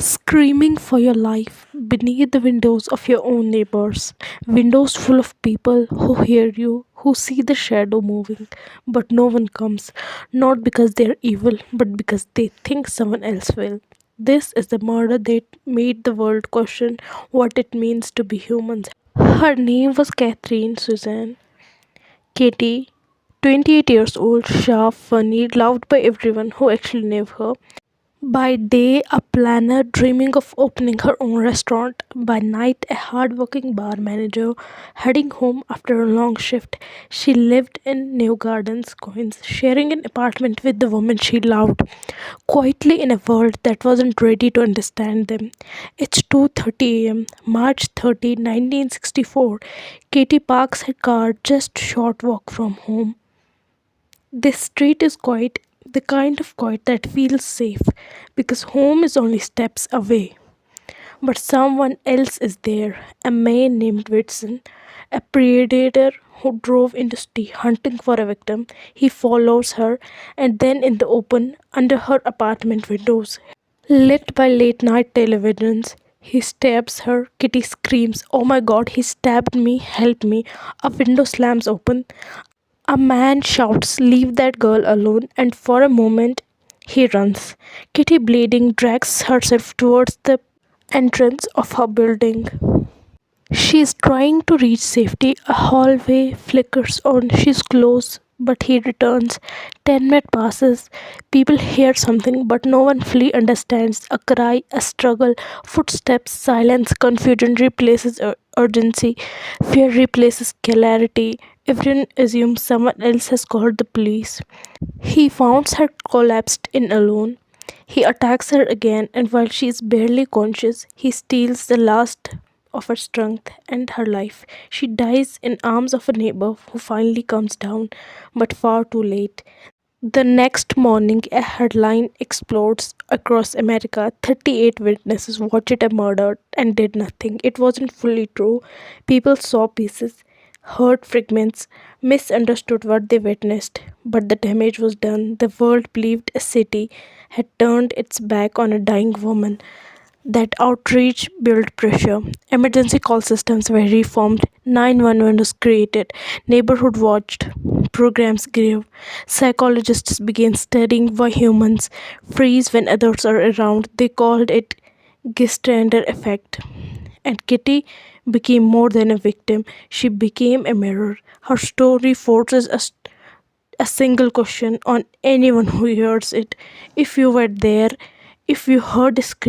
Screaming for your life beneath the windows of your own neighbors. Windows full of people who hear you, who see the shadow moving, but no one comes. Not because they're evil, but because they think someone else will. This is the murder that made the world question what it means to be human. Her name was Catherine Suzanne. Katie, 28 years old, sharp, funny, loved by everyone who actually knew her. By day, a planner dreaming of opening her own restaurant. By night, a hard-working bar manager heading home after a long shift. She lived in New Gardens, Queens, sharing an apartment with the woman she loved, quietly in a world that wasn't ready to understand them. It's 2:30 a.m., March 30, 1964. Katie parks her car just short walk from home. This street is quiet, the kind of quiet that feels safe because home is only steps away. But someone else is there, a man named Whitson, a predator who drove into city hunting for a victim. He follows her, and then in the open, under her apartment windows, lit by late night televisions, he stabs her. Kitty screams, "Oh my god, he stabbed me, help me." A window slams open. A man shouts, "Leave that girl alone," and for a moment he runs. Kitty, bleeding, drags herself towards the entrance of her building. She is trying to reach safety. A hallway flickers on. She's close, but he returns. 10 minutes passes. People hear something, but no one fully understands. A cry, a struggle, footsteps, silence, confusion replaces urgency. Fear replaces clarity. Everyone assumes someone else has called the police. He finds her collapsed in alone. He attacks her again, and while she is barely conscious, he steals the last of her strength and her life. She dies in arms of a neighbor who finally comes down, but far too late. The next morning, a headline explodes across America. 38 witnesses watched a murder and did nothing. It wasn't fully true. People saw pieces, heard fragments, misunderstood what they witnessed. But the damage was done. The world believed a city had turned its back on a dying woman. That outreach built pressure. Emergency call systems were reformed, 911 was created, neighborhood watched programs grew. Psychologists began studying why humans freeze when others are around. They called it Gestander effect. And Kitty became more than a victim, she became a mirror. Her story forces us a single question on anyone who hears it. If you were there, if you heard a scream,